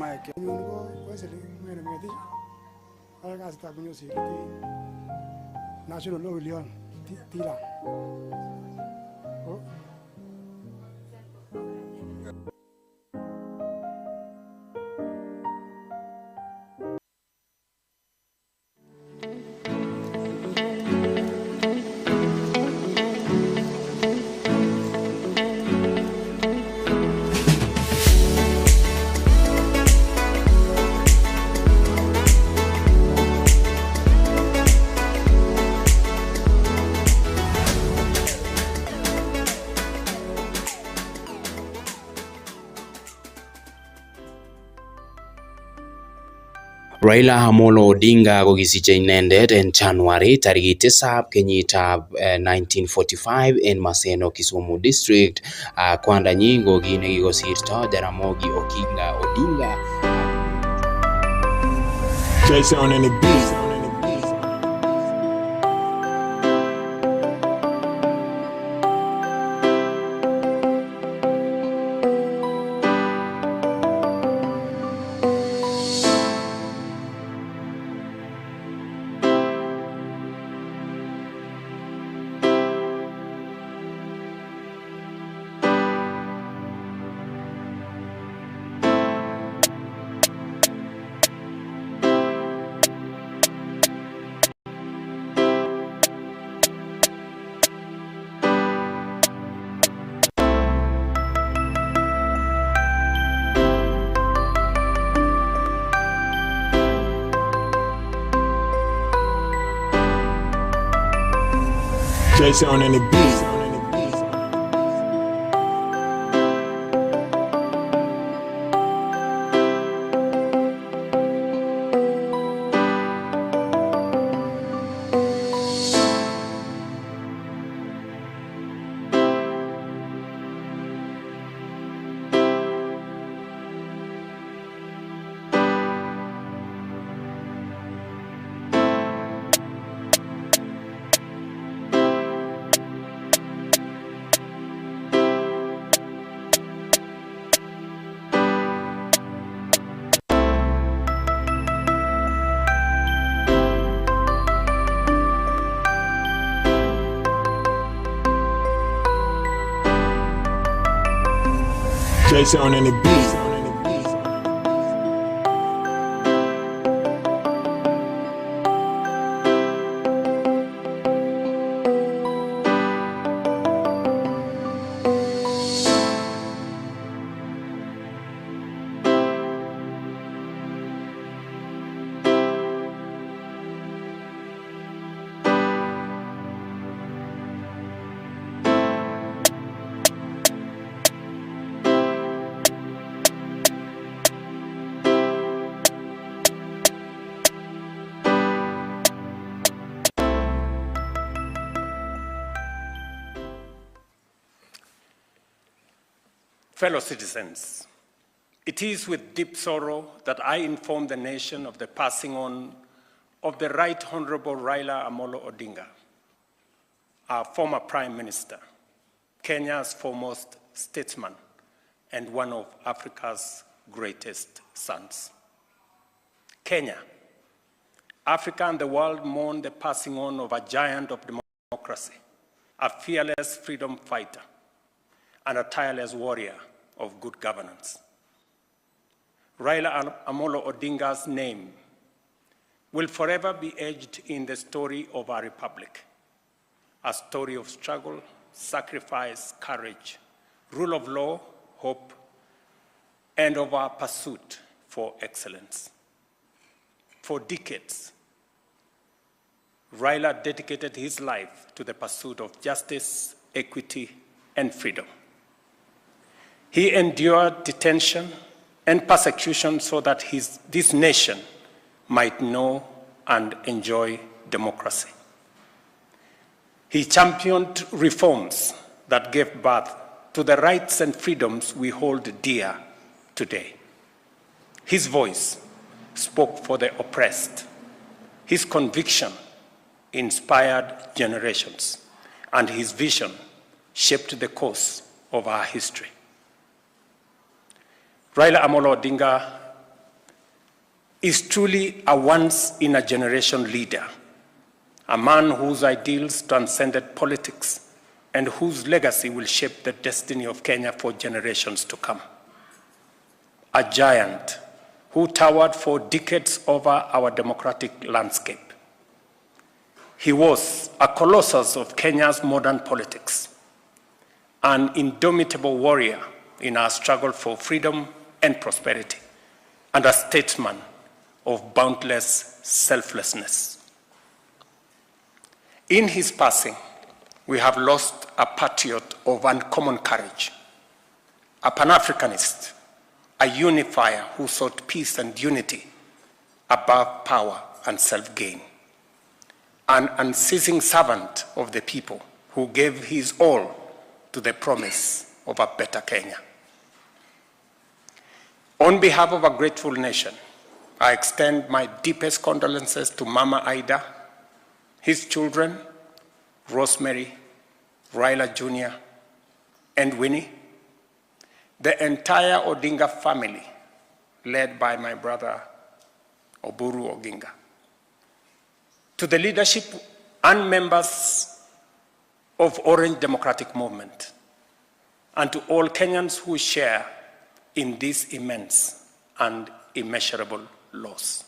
Mike. You go, what's it? I got stuck in your city. National Law Leon, Tila. Raila Amolo Odinga kokisiche inendet en January tarikit 7 kenyitab 1945 en Maseno, Kisumu district. Kwandanyin ko ki nekikosirto Jaramogi Oginga Odinga. Jason and the beat. Jason and the beat. Jason and the beat. Fellow citizens, it is with deep sorrow that I inform the nation of the passing on of the Right Honorable Raila Amolo Odinga, our former Prime Minister, Kenya's foremost statesman, and one of Africa's greatest sons. Kenya, Africa and the world mourn the passing on of a giant of democracy, a fearless freedom fighter, and a tireless warrior of good governance. Raila Amolo Odinga's name will forever be etched in the story of our republic, a story of struggle, sacrifice, courage, rule of law, hope, and of our pursuit for excellence. For decades, Raila dedicated his life to the pursuit of justice, equity, and freedom. He endured detention and persecution so that this nation might know and enjoy democracy. He championed reforms that gave birth to the rights and freedoms we hold dear today. His voice spoke for the oppressed. His conviction inspired generations, and his vision shaped the course of our history. Raila Amolo Odinga is truly a once-in-a-generation leader, a man whose ideals transcended politics and whose legacy will shape the destiny of Kenya for generations to come. A giant who towered for decades over our democratic landscape. He was a colossus of Kenya's modern politics, an indomitable warrior in our struggle for freedom and prosperity, and a statesman of boundless selflessness. In his passing, we have lost a patriot of uncommon courage, a Pan-Africanist, a unifier who sought peace and unity above power and self-gain, an unceasing servant of the people who gave his all to the promise of a better Kenya. On behalf of a grateful nation, I extend my deepest condolences to Mama Ida, his children, Rosemary, Raila Jr., and Winnie, the entire Odinga family, led by my brother, Oburu Odinga, to the leadership and members of Orange Democratic Movement, and to all Kenyans who share in this immense and immeasurable loss.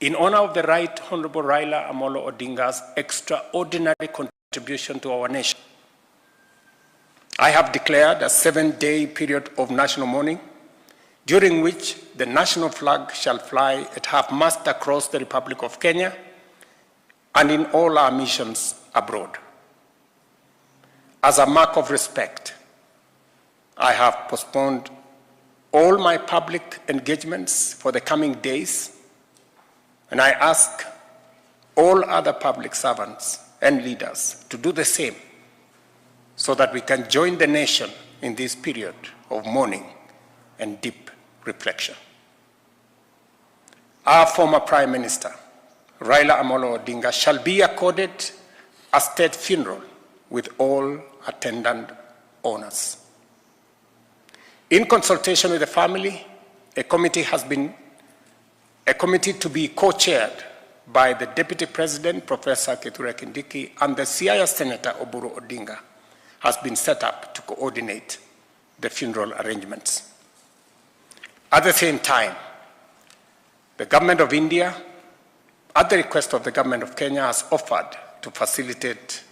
In honor of the Right Honorable Raila Amolo Odinga's extraordinary contribution to our nation, I have declared a 7-day period of national mourning, during which the national flag shall fly at half-mast across the Republic of Kenya and in all our missions abroad. As a mark of respect, I have postponed all my public engagements for the coming days, and I ask all other public servants and leaders to do the same so that we can join the nation in this period of mourning and deep reflection. Our former Prime Minister, Raila Amolo Odinga, shall be accorded a state funeral with all attendant honors. In consultation with the family, a committee to be co-chaired by the Deputy President, Professor Kithure Kindiki, and the Siaya Senator, Oburu Odinga, has been set up to coordinate the funeral arrangements. At the same time, the Government of India, at the request of the Government of Kenya, has offered to facilitate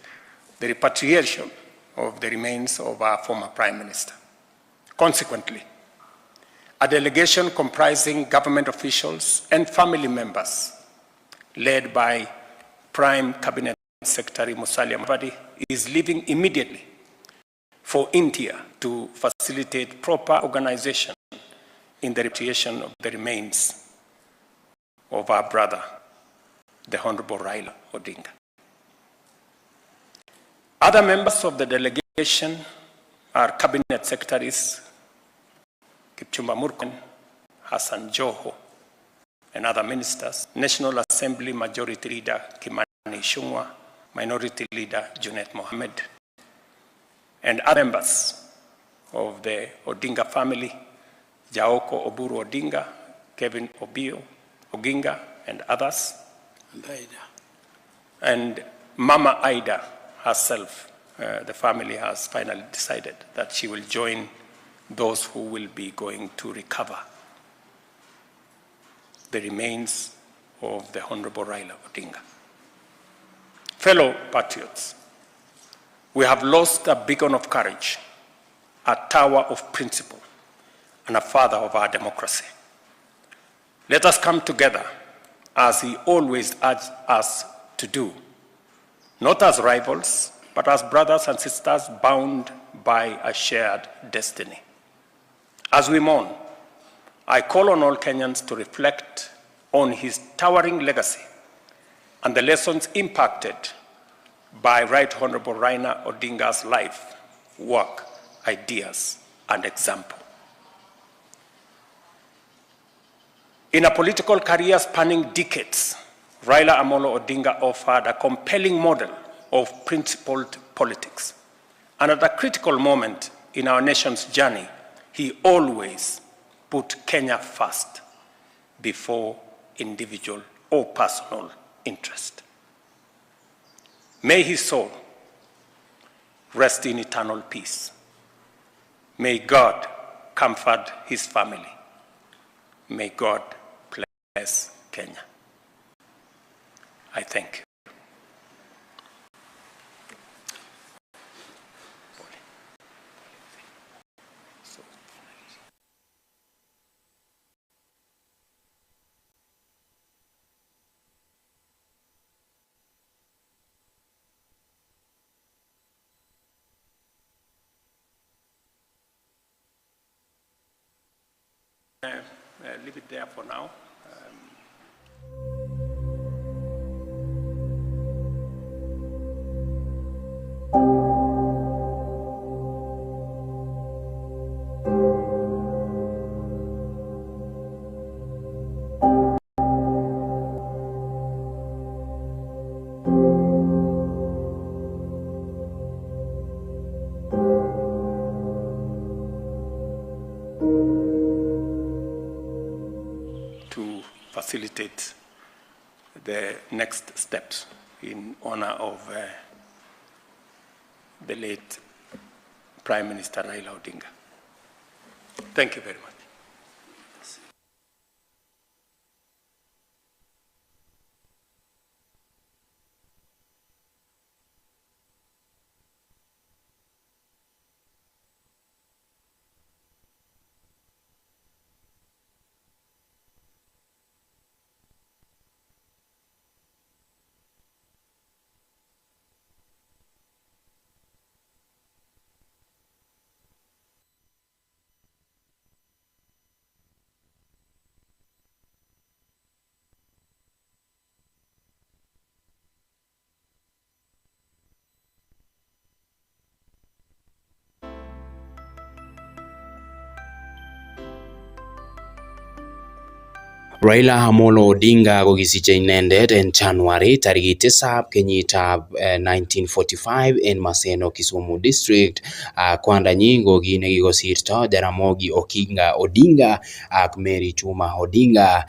the repatriation of the remains of our former Prime Minister. Consequently, a delegation comprising government officials and family members, led by Prime Cabinet Secretary Musalia Mudavadi, is leaving immediately for India to facilitate proper organization in the repatriation of the remains of our brother, the Honorable Raila Odinga. Other members of the delegation are Cabinet Secretaries Kipchumba Murkomen, Hassan Joho, and other ministers, National Assembly Majority Leader Kimani Ichung'wah, Minority Leader Junet Mohammed, and other members of the Odinga family, Jaoko Oburu Odinga, Kevin Obio Oginga, and others. And Mama Ida herself, the family has finally decided that she will join those who will be going to recover the remains of the Honorable Raila Odinga. Fellow patriots, we have lost a beacon of courage, a tower of principle, and a father of our democracy. Let us come together as he always urged us to do, not as rivals, but as brothers and sisters bound by a shared destiny. As we mourn, I call on all Kenyans to reflect on his towering legacy and the lessons impacted by Right Honorable Raila Odinga's life, work, ideas, and example. In a political career spanning decades, Raila Amolo Odinga offered a compelling model of principled politics. And at a critical moment in our nation's journey, he always put Kenya first, before individual or personal interest. May his soul rest in eternal peace. May God comfort his family. May God bless Kenya. I thank you. Leave it there for now. To facilitate the next steps in honor of the late Prime Minister Raila Odinga. Thank you very much. Raila Amolo Odinga kokisiche inendet en January tarikit 7 kenyitab 1945 en Maseno, Kisumu District. Kwandanyin ko ki nekikosirto Jaramogi Oginga Odinga ak Mary Chuma Odinga.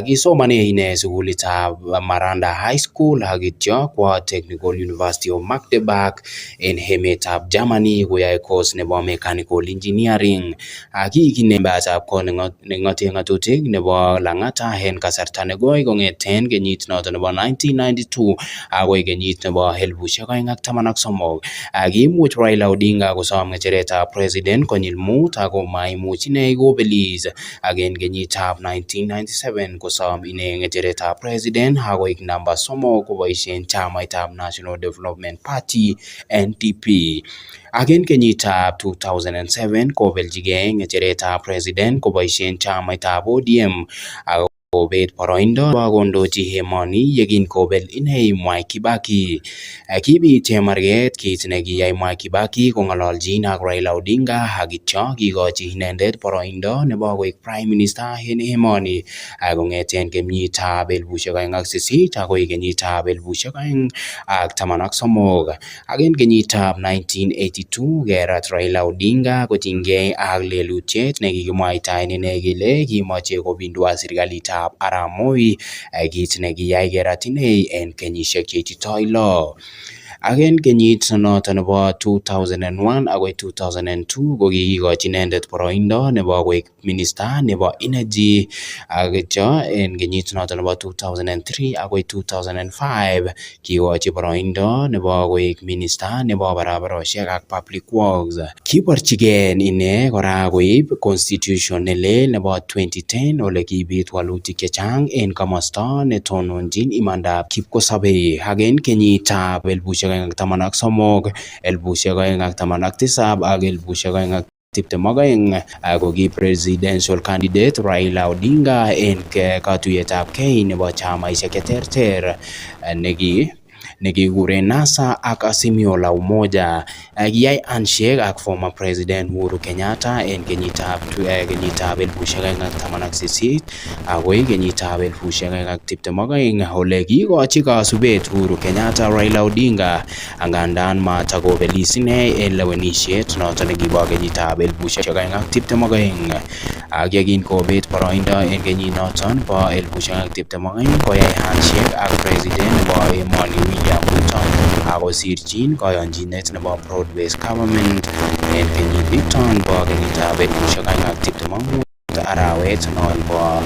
Kisomane ine sukulitab Maranda High School ak ityo kwa Technical University of Magdeburg en emetab Germany koyae course nebo Mechanical Engineering. Kiiki membatab kot nengote ngatutik nebo Lang'ata en kasarta negoi kong'eten kenyit noton nebo 1992 agoi kenyit nebo 2013. Kiimuch Raila Odinga kosom ng'echeretab president konyil 5 ako maimuch ine kobelis. Ak en kenyitab 1997 kosom ine ng'echeretab president akoik namba 3 koboisien chamaitab National Development Party NDP. Ak en kenyitab 2007 kobeljigei ng'echeretab president koboisien chamaitab ODM kobet boroindo kondochi emoni yekin kobel ine Mwai Kibaki. Kibit chemarget kit nekiyai Mwai Kibaki kong'ololjin ak Raila Odinga ak ityo kikochi inendet boroindo nebo koik prime minister en emoni kong'eten kenyitab 2008 akoi kenyitab 2013. Ak en kenyitab 1982 kerat Raila Odinga kotinygei ak lelutiet nekikimwaitaen ine kele kimoche kopindua serikalitab Arap Moi, kit nekiyai kerat ine en kenyisiek cheititoi 6. Ak en kenyit noton nebo 2001 akoi 2002 ko kikikochi inendet boroindo nebo koik minister nebo energy. Ak ityo en kenyit noton nebo 2003 akoi 2005 kikochi boroindo nebo koik minister nebo barabarosiek ak public works. Kiborchigei ine kora koib constitution nelel nebo 2010 ole kibit walutik chechang en komosto netononjin imandab kipkosobei. Ak en kenyitab 2013, 2017 ak 2022 ko ki presidential candidate Raila Odinga en katuiyetabgei nebo chamaisiek cheterter nekikuren NASA ak Azimio la Umoja. Kiyai handshake ak former president Uhuru Kenyatta en kenyitab 2018 akoi kenyitab 2022 ole kikochi kasubet Uhuru Kenyatta Raila Odinga angandan matakobelis ine en lewenisiet noton nekibo kenyitab 2022. Yekin kobet boroindo en kenyinoton bo 2022 koyai handshake ak president nebo emoni William Ruto akosirchin koyonchinet nebo broad-based government en kenyiniton bo kenyitab 2025 arawet non bo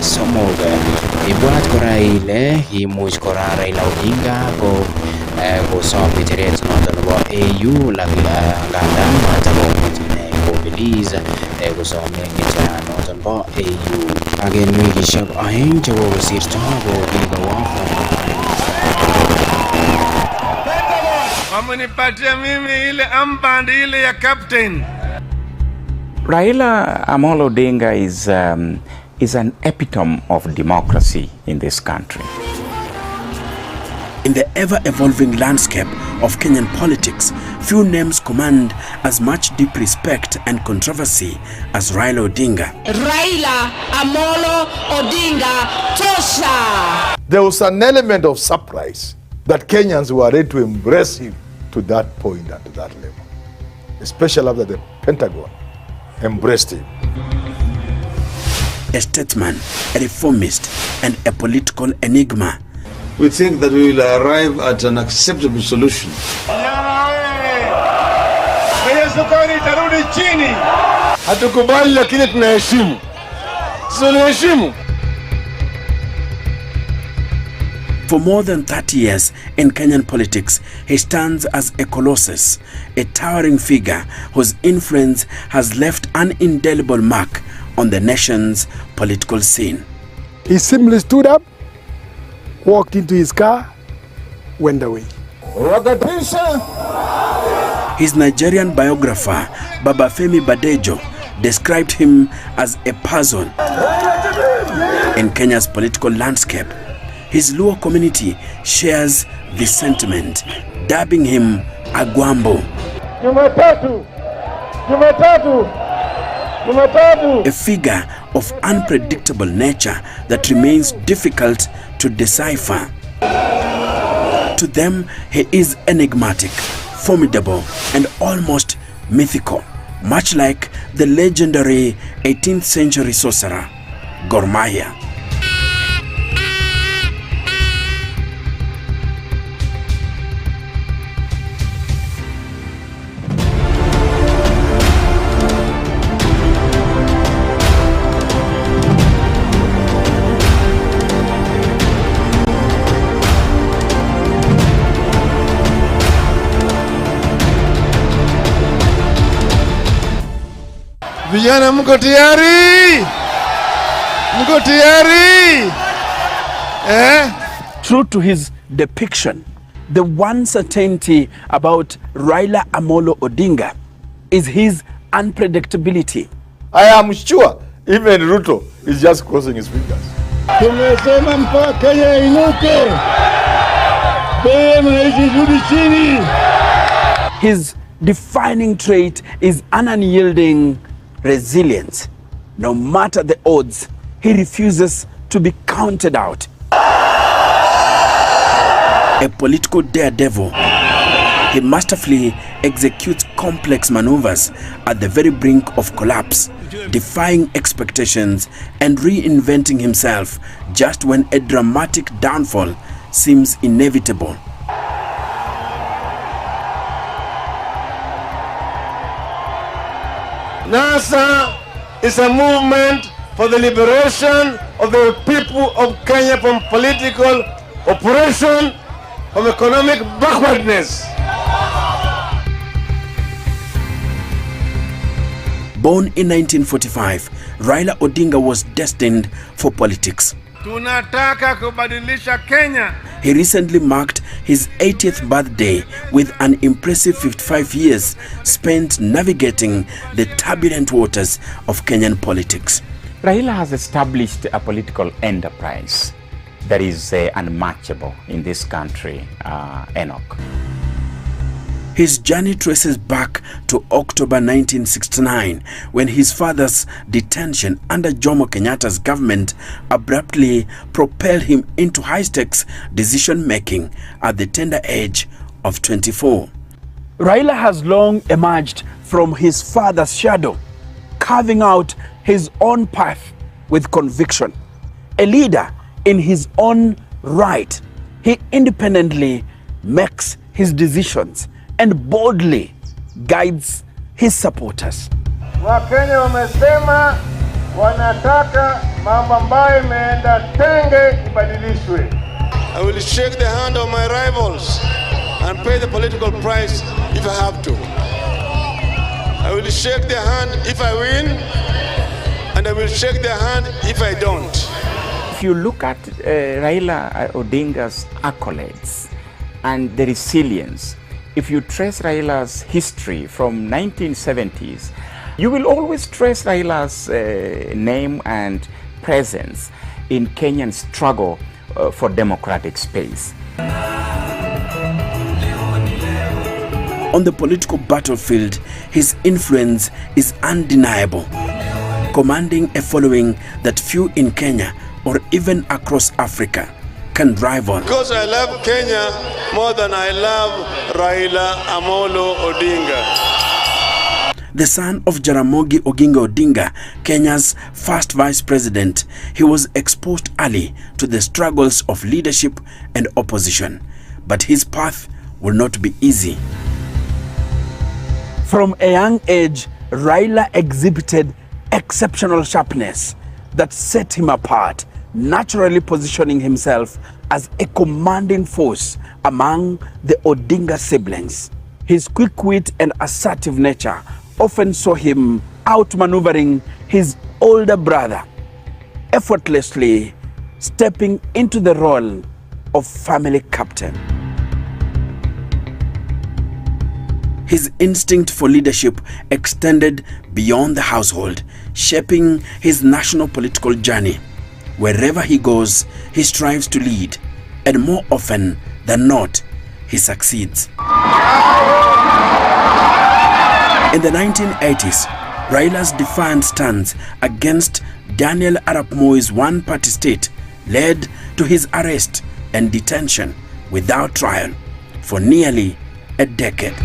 somok. Ibwat kora ile kimuch kora Raila Odinga kosom ng'echeret noton nebo AU ngandan matakomuch ine kobelis kosome ng'echeranoton bo AU. Ak en wikishek oeng chekokosirto ko kikowo wamenipatia mimi ile armband ile ya captain. Raila Amolo Odinga is an epitome of democracy in this country. In the ever-evolving landscape of Kenyan politics, few names command as much deep respect and controversy as Raila Odinga. Raila Amolo Odinga Tosha! There was an element of surprise that Kenyans were ready to embrace him to that point and to that level, especially after the Pentagon embraced him. A statesman, a reformist, and a political enigma. We think that we will arrive at an acceptable solution. Hatukubali lakini tunaheshimu. Tunaheshimu. For more than 30 years in Kenyan politics, he stands as a colossus, a towering figure whose influence has left an indelible mark on the nation's political scene. He simply stood up, walked into his car, went away. His Nigerian biographer, Babafemi Badejo, described him as a puzzle in Kenya's political landscape. His Luo community shares this sentiment, dubbing him Agwambo. A figure of unpredictable nature that remains difficult to decipher. To them, he is enigmatic, formidable, and almost mythical, much like the legendary 18th century sorcerer, Gor Mahia. Vijana mko tayari? Mko tayari? True to his depiction, the one certainty about Raila Amolo Odinga is his unpredictability. I am sure even Ruto is just crossing his fingers. Tumesema mpaka Kenya inuke. Bei mnaisirudi chini. His defining trait is an unyielding resilience. No matter the odds, he refuses to be counted out. A political daredevil, he masterfully executes complex maneuvers at the very brink of collapse, defying expectations and reinventing himself just when a dramatic downfall seems inevitable. NASA is a movement for the liberation of the people of Kenya from political oppression, from economic backwardness. Born in 1945, Raila Odinga was destined for politics. Tunataka kubadilisha Kenya. He recently marked his 80th birthday with an impressive 55 years spent navigating the turbulent waters of Kenyan politics. Raila has established a political enterprise that is unmatchable in this country, Enoch. His journey traces back to October 1969, when his father's detention under Jomo Kenyatta's government abruptly propelled him into high-stakes decision-making at the tender age of 24. Raila has long emerged from his father's shadow, carving out his own path with conviction. A leader in his own right, he independently makes his decisions and boldly guides his supporters. Wakenya wamesema wanataka mambo ambayo imeenda tenge ibadilishwe. I will shake the hand of my rivals and pay the political price if I have to. I will shake their hand if I win, and I will shake their hand if I don't. If you look at Raila Odinga's accolades and the resilience, if you trace Raila's history from 1970s, you will always trace Raila's name and presence in Kenyan struggle for democratic space. On the political battlefield, his influence is undeniable, commanding a following that few in Kenya or even across Africa can rival. Because I love Kenya more than I love Raila Amolo Odinga. The son of Jaramogi Oginga Odinga, Kenya's first vice president, he was exposed early to the struggles of leadership and opposition. But his path will not be easy. From a young age, Raila exhibited exceptional sharpness that set him apart, naturally positioning himself as a commanding force among the Odinga siblings. His quick wit and assertive nature often saw him outmaneuvering his older brother, effortlessly stepping into the role of family captain. His instinct for leadership extended beyond the household, shaping his national political journey. Wherever he goes, he strives to lead, and more often than not, he succeeds. In the 1980s, Raila's defiant stance against Daniel Arap Moi's one-party state led to his arrest and detention without trial for nearly a decade.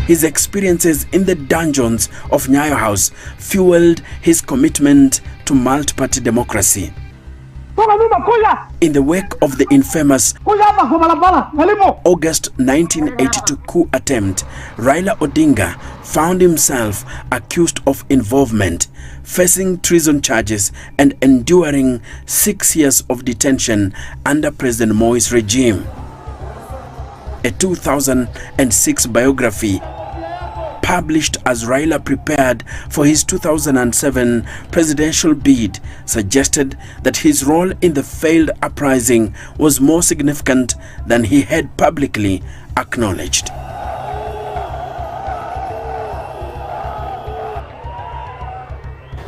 His experiences in the dungeons of Nyayo House fueled his commitment to multi-party democracy. In the wake of the infamous August 1982 coup attempt, Raila Odinga found himself accused of involvement, facing treason charges and enduring 6 years of detention under President Moi's regime. A 2006 biography published as Raila prepared for his 2007 presidential bid suggested that his role in the failed uprising was more significant than he had publicly acknowledged.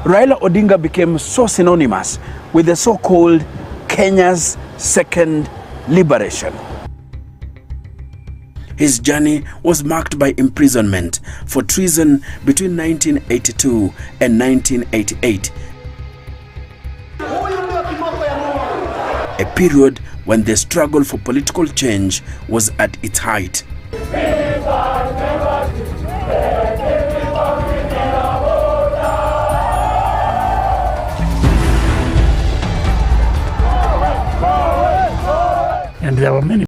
Raila Odinga became so synonymous with the so-called Kenya's second liberation. His journey was marked by imprisonment for treason between 1982 and 1988, a period when the struggle for political change was at its height. And there were many